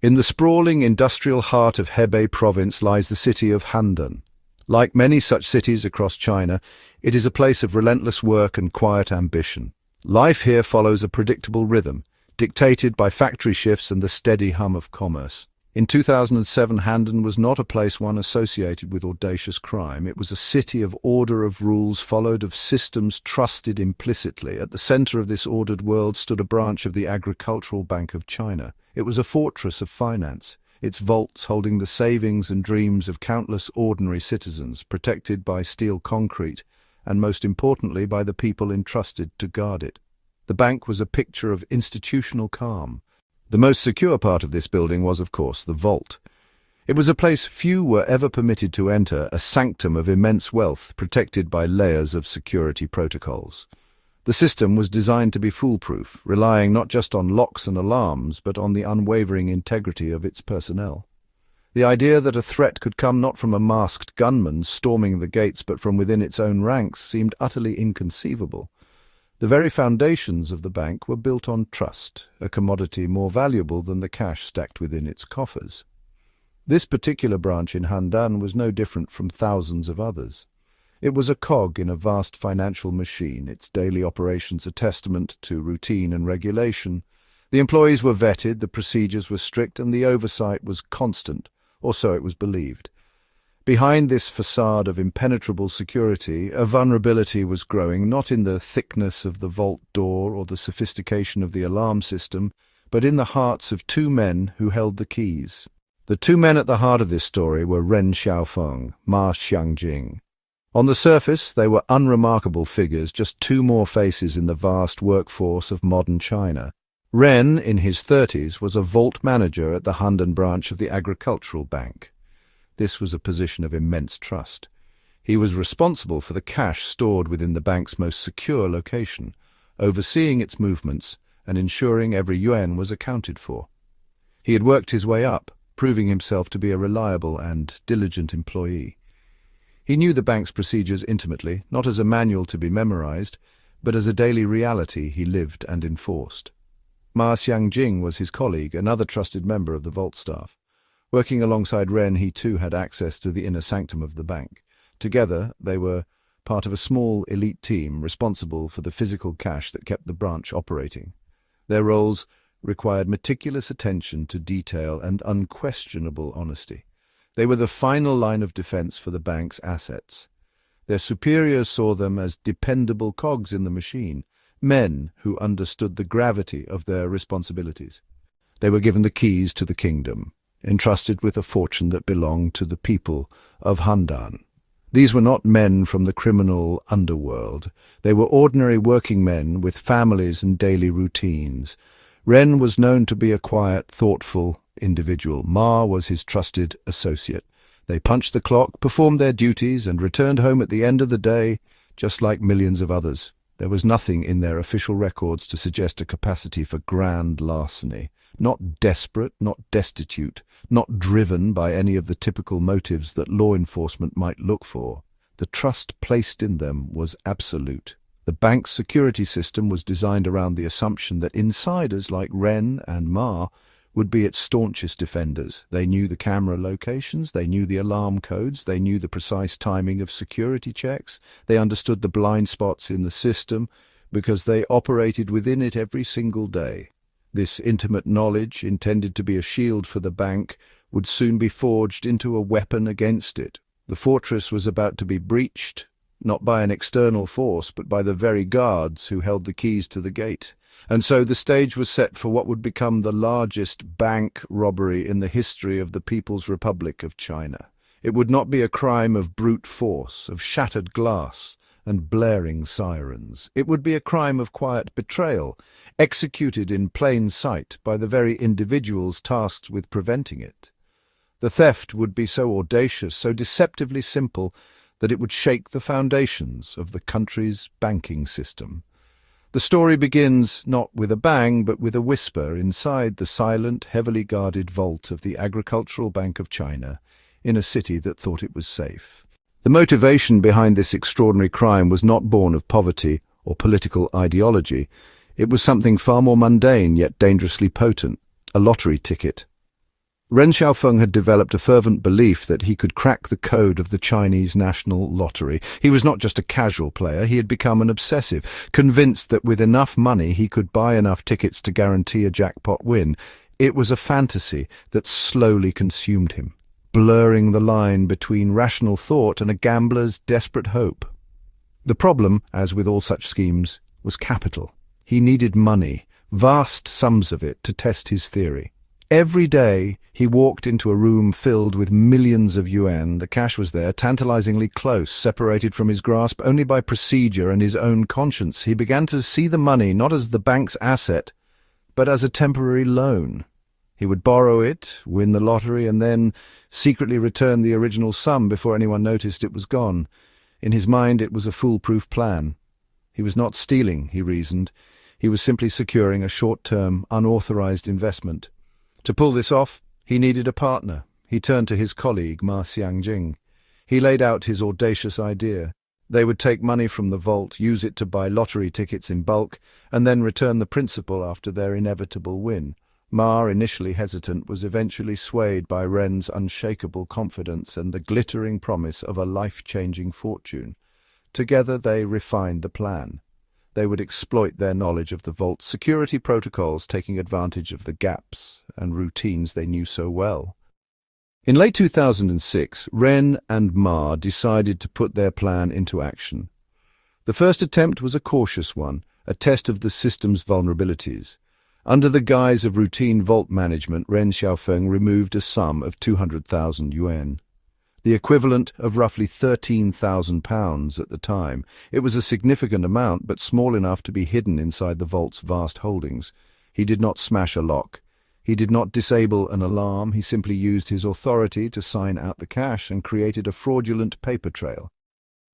In the sprawling industrial heart of Hebei province lies the city of Handan. Like many such cities across China, it is a place of relentless work and quiet ambition. Life here follows a predictable rhythm, dictated by factory shifts and the steady hum of commerce. In 2007, Handan was not a place one associated with audacious crime. It was a city of order, of rules followed, of systems trusted implicitly. At the center of this ordered world stood a branch of the Agricultural Bank of China. It was a fortress of finance, its vaults holding the savings and dreams of countless ordinary citizens, protected by steel concrete, and most importantly by the people entrusted to guard it. The bank was a picture of institutional calm. The most secure part of this building was, of course, the vault. It was a place few were ever permitted to enter, a sanctum of immense wealth protected by layers of security protocols. The system was designed to be foolproof, relying not just on locks and alarms, but on the unwavering integrity of its personnel. The idea that a threat could come not from a masked gunman storming the gates but from within its own ranks seemed utterly inconceivable. The very foundations of the bank were built on trust, a commodity more valuable than the cash stacked within its coffers. This particular branch in Handan was no different from thousands of others. It was a cog in a vast financial machine, its daily operations a testament to routine and regulation. The employees were vetted, the procedures were strict, and the oversight was constant, or so it was believed. Behind this facade of impenetrable security, a vulnerability was growing, not in the thickness of the vault door or the sophistication of the alarm system, but in the hearts of two men who held the keys. The two men at the heart of this story were Ren Xiaofeng, Ma Xiangjing. On the surface, they were unremarkable figures, just two more faces in the vast workforce of modern China. Ren, in his 30s, was a vault manager at the Handan branch of the Agricultural Bank. This was a position of immense trust. He was responsible for the cash stored within the bank's most secure location, overseeing its movements and ensuring every yuan was accounted for. He had worked his way up, proving himself to be a reliable and diligent employee. He knew the bank's procedures intimately, not as a manual to be memorized, but as a daily reality he lived and enforced. Ma Xiangjing was his colleague, another trusted member of the vault staff. Working alongside Ren, he too had access to the inner sanctum of the bank. Together, they were part of a small elite team responsible for the physical cash that kept the branch operating. Their roles required meticulous attention to detail and unquestionable honesty. They were the final line of defense for the bank's assets. Their superiors saw them as dependable cogs in the machine, men who understood the gravity of their responsibilities. They were given the keys to the kingdom, entrusted with a fortune that belonged to the people of Handan. These were not men from the criminal underworld. They were ordinary working men with families and daily routines. Ren was known to be a quiet, thoughtful individual. Ma was his trusted associate. They punched the clock, performed their duties, and returned home at the end of the day, just like millions of others. There was nothing in their official records to suggest a capacity for grand larceny. Not desperate, not destitute, not driven by any of the typical motives that law enforcement might look for. The trust placed in them was absolute. The bank's security system was designed around the assumption that insiders like Ren and Ma would be its staunchest defenders. They knew the camera locations, they knew the alarm codes, they knew the precise timing of security checks, they understood the blind spots in the system because they operated within it every single day. This intimate knowledge, intended to be a shield for the bank, would soon be forged into a weapon against it. The fortress was about to be breached, not by an external force, but by the very guards who held the keys to the gate. And so the stage was set for what would become the largest bank robbery in the history of the People's Republic of China. It would not be a crime of brute force, of shattered glass and blaring sirens. It would be a crime of quiet betrayal, executed in plain sight by the very individuals tasked with preventing it. The theft would be so audacious, so deceptively simple, that it would shake the foundations of the country's banking system. The story begins not with a bang, but with a whisper inside the silent, heavily guarded vault of the Agricultural Bank of China, in a city that thought it was safe. The motivation behind this extraordinary crime was not born of poverty or political ideology. It was something far more mundane, yet dangerously potent: a lottery ticket. Ren Xiaofeng had developed a fervent belief that he could crack the code of the Chinese National Lottery. He was not just a casual player, he had become an obsessive, convinced that with enough money he could buy enough tickets to guarantee a jackpot win. It was a fantasy that slowly consumed him, blurring the line between rational thought and a gambler's desperate hope. The problem, as with all such schemes, was capital. He needed money, vast sums of it, to test his theory. Every day he walked into a room filled with millions of yuan. The cash was there, tantalizingly close, separated from his grasp only by procedure and his own conscience. He began to see the money not as the bank's asset, but as a temporary loan. He would borrow it, win the lottery, and then secretly return the original sum before anyone noticed it was gone. In his mind it was a foolproof plan. He was not stealing, he reasoned. He was simply securing a short-term, unauthorized investment. To pull this off, he needed a partner. He turned to his colleague, Ma Xiangjing. He laid out his audacious idea. They would take money from the vault, use it to buy lottery tickets in bulk, and then return the principal after their inevitable win. Ma, initially hesitant, was eventually swayed by Ren's unshakable confidence and the glittering promise of a life-changing fortune. Together they refined the plan. They would exploit their knowledge of the vault's security protocols, taking advantage of the gaps and routines they knew so well. In late 2006, Ren and Ma decided to put their plan into action. The first attempt was a cautious one, a test of the system's vulnerabilities. Under the guise of routine vault management, Ren Xiaofeng removed a sum of 200,000 yuan. The equivalent of roughly £13,000 at the time. It was a significant amount, but small enough to be hidden inside the vault's vast holdings. He did not smash a lock. He did not disable an alarm. He simply used his authority to sign out the cash and created a fraudulent paper trail.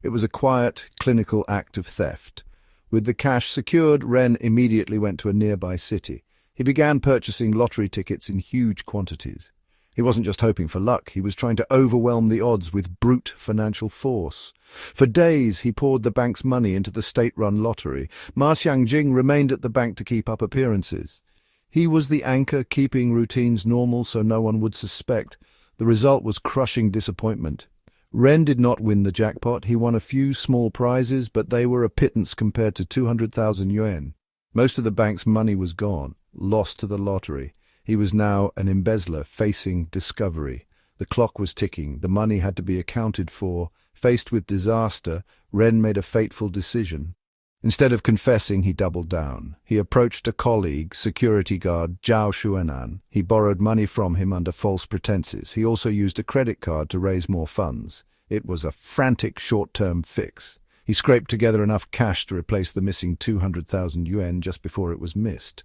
It was a quiet, clinical act of theft. With the cash secured, Ren immediately went to a nearby city. He began purchasing lottery tickets in huge quantities. He wasn't just hoping for luck, he was trying to overwhelm the odds with brute financial force. For days he poured the bank's money into the state-run lottery. Ma Xiangjing remained at the bank to keep up appearances. He was the anchor, keeping routines normal so no one would suspect. The result was crushing disappointment. Ren did not win the jackpot. He won a few small prizes, but they were a pittance compared to 200,000 yuan. Most of the bank's money was gone, lost to the lottery. He was now an embezzler facing discovery. The clock was ticking. The money had to be accounted for. Faced with disaster, Ren made a fateful decision. Instead of confessing, he doubled down. He approached a colleague, security guard Zhao Xuanan. He borrowed money from him under false pretenses. He also used a credit card to raise more funds. It was a frantic short-term fix. He scraped together enough cash to replace the missing 200,000 yuan just before it was missed.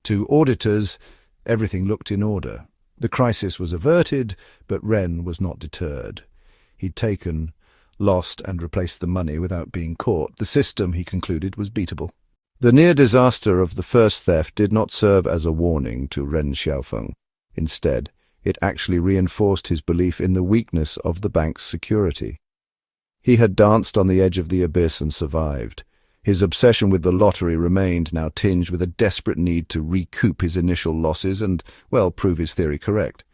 To auditors, everything looked in order. The crisis was averted, but Ren was not deterred. He'd taken, lost, and replaced the money without being caught. The system, he concluded, was beatable. The near disaster of the first theft did not serve as a warning to Ren Xiaofeng. Instead, it actually reinforced his belief in the weakness of the bank's security. He had danced on the edge of the abyss and survived. His obsession with the lottery remained, now tinged with a desperate need to recoup his initial losses and, well, prove his theory correct.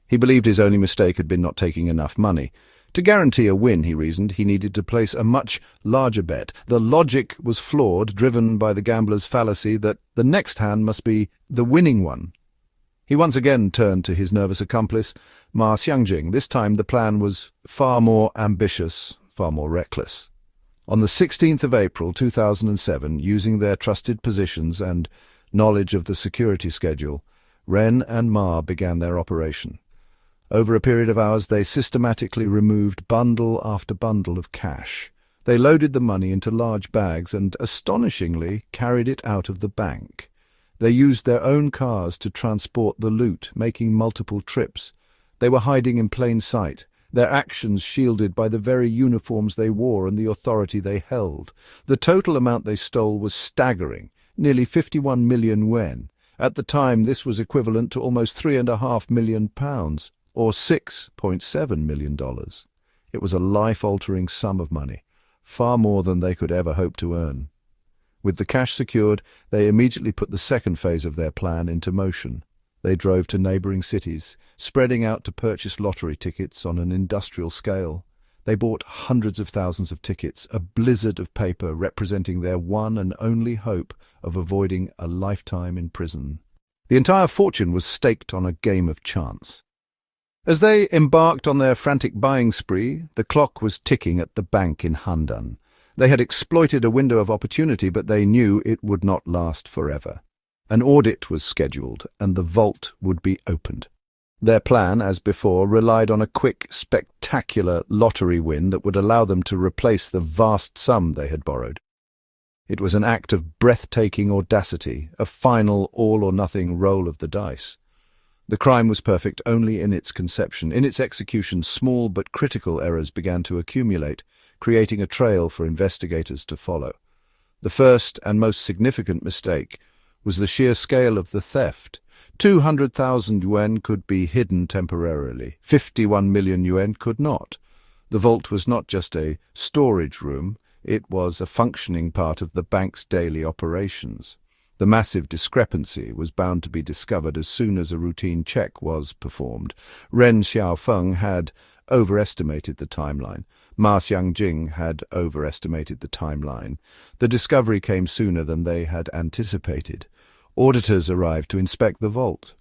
He believed his only mistake had been not taking enough money. To guarantee a win, he reasoned, he needed to place a much larger bet. The logic was flawed, driven by the gambler's fallacy that the next hand must be the winning one. He once again turned to his nervous accomplice, Ma Xiangjing. This time the plan was far more ambitious, far more reckless. On the 16th of April 2007, using their trusted positions and knowledge of the security schedule, Ren and Ma began their operation. Over a period of hours, they systematically removed bundle after bundle of cash. They loaded the money into large bags and, astonishingly, carried it out of the bank. They used their own cars to transport the loot, making multiple trips. They were hiding in plain sight, their actions shielded by the very uniforms they wore and the authority they held. The total amount they stole was staggering, nearly 51 million yuan. At the time, this was equivalent to almost £3.5 million, or $6.7 million. It was a life-altering sum of money, far more than they could ever hope to earn. With the cash secured, they immediately put the second phase of their plan into motion. They drove to neighboring cities, spreading out to purchase lottery tickets on an industrial scale. They bought hundreds of thousands of tickets, a blizzard of paper representing their one and only hope of avoiding a lifetime in prison. The entire fortune was staked on a game of chance. As they embarked on their frantic buying spree, the clock was ticking at the bank in Handan. They had exploited a window of opportunity, but they knew it would not last forever. An audit was scheduled, and the vault would be opened. Their plan, as before, relied on a quick, spectacular lottery win that would allow them to replace the vast sum they had borrowed. It was an act of breathtaking audacity, a final all-or-nothing roll of the dice. The crime was perfect only in its conception. In its execution, small but critical errors began to accumulate, creating a trail for investigators to follow. The first and most significant mistake was the sheer scale of the theft. 200,000 yuan could be hidden temporarily. 51 million yuan could not. The vault was not just a storage room, it was a functioning part of the bank's daily operations. The massive discrepancy was bound to be discovered as soon as a routine check was performed. Ren Xiaofeng had overestimated the timeline. Ma Xiangjing had overestimated the timeline. The discovery came sooner than they had anticipated. Auditors arrived to inspect the vault.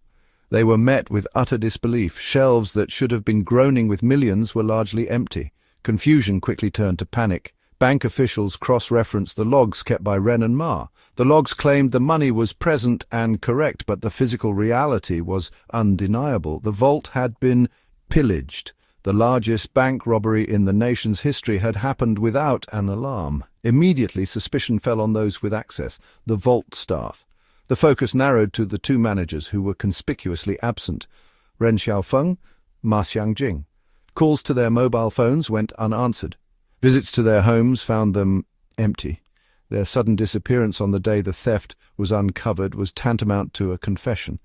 They were met with utter disbelief. Shelves that should have been groaning with millions were largely empty. Confusion quickly turned to panic. Bank officials cross-referenced the logs kept by Ren and Ma. The logs claimed the money was present and correct, but the physical reality was undeniable. The vault had been pillaged. The largest bank robbery in the nation's history had happened without an alarm. Immediately, suspicion fell on those with access, the vault staff. The focus narrowed to the two managers who were conspicuously absent, Ren Xiaofeng, Ma Xiangjing. Calls to their mobile phones went unanswered. Visits to their homes found them empty. Their sudden disappearance on the day the theft was uncovered was tantamount to a confession.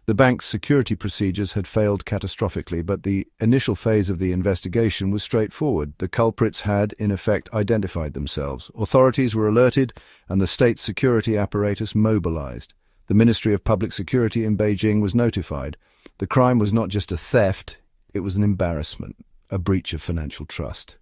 The bank's security procedures had failed catastrophically, but the initial phase of the investigation was straightforward. The culprits had, in effect, identified themselves. Authorities were alerted, and the state security apparatus mobilized. The Ministry of Public Security in Beijing was notified. The crime was not just a theft, it was an embarrassment, a breach of financial trust.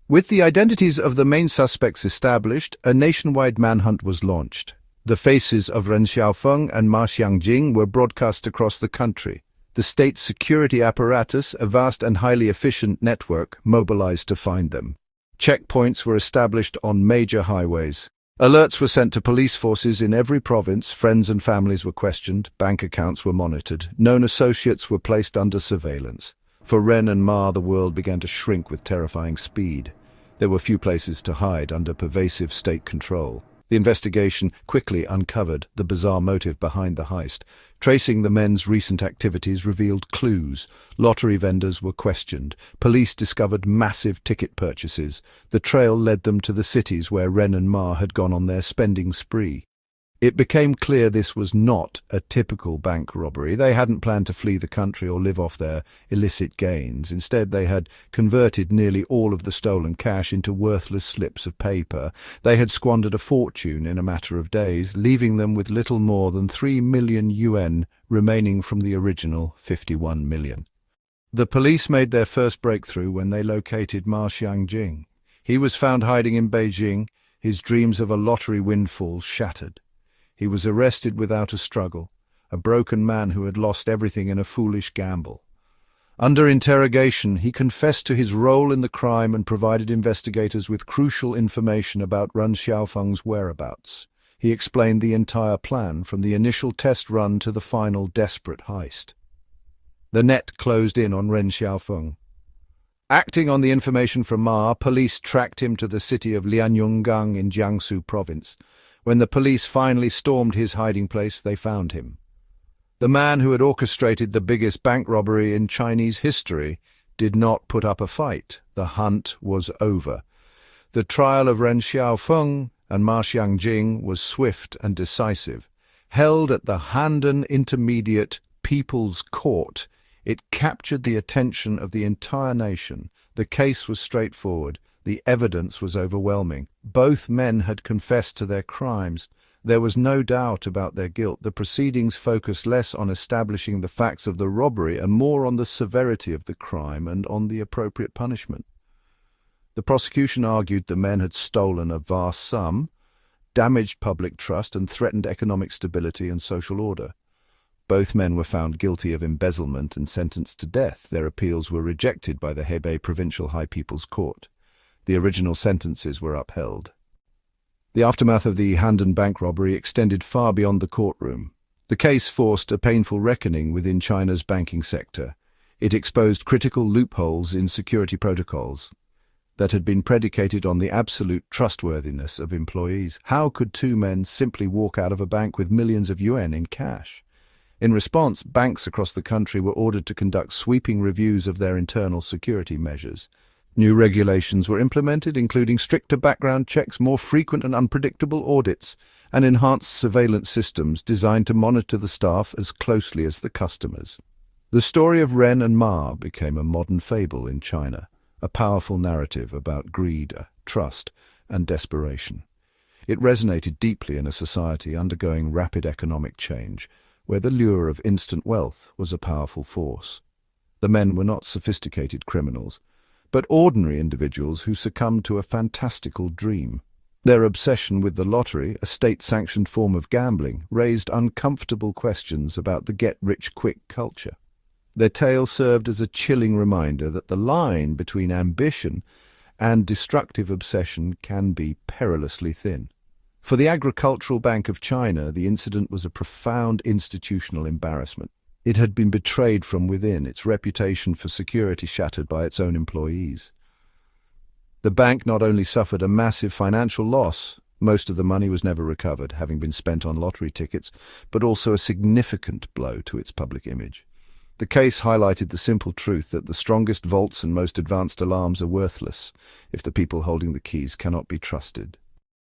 With the identities of the main suspects established, a nationwide manhunt was launched. The faces of Ren Xiaofeng and Ma Xiangjing were broadcast across the country. The state security apparatus, a vast and highly efficient network, mobilized to find them. Checkpoints were established on major highways. Alerts were sent to police forces in every province, friends and families were questioned, bank accounts were monitored, known associates were placed under surveillance. For Ren and Ma, the world began to shrink with terrifying speed. There were few places to hide under pervasive state control. The investigation quickly uncovered the bizarre motive behind the heist. Tracing the men's recent activities revealed clues. Lottery vendors were questioned. Police discovered massive ticket purchases. The trail led them to the cities where Ren and Ma had gone on their spending spree. It became clear this was not a typical bank robbery. They hadn't planned to flee the country or live off their illicit gains. Instead, they had converted nearly all of the stolen cash into worthless slips of paper. They had squandered a fortune in a matter of days, leaving them with little more than 3 million yuan remaining from the original 51 million. The police made their first breakthrough when they located Ma Xiangjing. He was found hiding in Beijing, his dreams of a lottery windfall shattered. He was arrested without a struggle, a broken man who had lost everything in a foolish gamble. Under interrogation, he confessed to his role in the crime and provided investigators with crucial information about Ren Xiaofeng's whereabouts. He explained the entire plan, from the initial test run to the final desperate heist. The net closed in on Ren Xiaofeng. Acting on the information from Ma, police tracked him to the city of Lianyungang in Jiangsu province. When the police finally stormed his hiding place, they found him. The man who had orchestrated the biggest bank robbery in Chinese history did not put up a fight. The hunt was over. The trial of Ren Xiaofeng and Ma Xiangjing was swift and decisive. Held at the Handan Intermediate People's Court, it captured the attention of the entire nation. The case was straightforward. The evidence was overwhelming. Both men had confessed to their crimes. There was no doubt about their guilt. The proceedings focused less on establishing the facts of the robbery and more on the severity of the crime and on the appropriate punishment. The prosecution argued the men had stolen a vast sum, damaged public trust, and threatened economic stability and social order. Both men were found guilty of embezzlement and sentenced to death. Their appeals were rejected by the Hebei Provincial High People's Court. The original sentences were upheld. The aftermath of the Handan bank robbery extended far beyond the courtroom. The case forced a painful reckoning within China's banking sector. It exposed critical loopholes in security protocols that had been predicated on the absolute trustworthiness of employees. How could two men simply walk out of a bank with millions of yuan in cash? In response, banks across the country were ordered to conduct sweeping reviews of their internal security measures. New regulations were implemented, including stricter background checks, more frequent and unpredictable audits, and enhanced surveillance systems designed to monitor the staff as closely as the customers. The story of Ren and Ma became a modern fable in China, a powerful narrative about greed, trust, and desperation. It resonated deeply in a society undergoing rapid economic change, where the lure of instant wealth was a powerful force. The men were not sophisticated criminals, but ordinary individuals who succumbed to a fantastical dream. Their obsession with the lottery, a state-sanctioned form of gambling, raised uncomfortable questions about the get-rich-quick culture. Their tale served as a chilling reminder that the line between ambition and destructive obsession can be perilously thin. For the Agricultural Bank of China, the incident was a profound institutional embarrassment. It had been betrayed from within, its reputation for security shattered by its own employees. The bank not only suffered a massive financial loss, most of the money was never recovered, having been spent on lottery tickets, but also a significant blow to its public image. The case highlighted the simple truth that the strongest vaults and most advanced alarms are worthless if the people holding the keys cannot be trusted.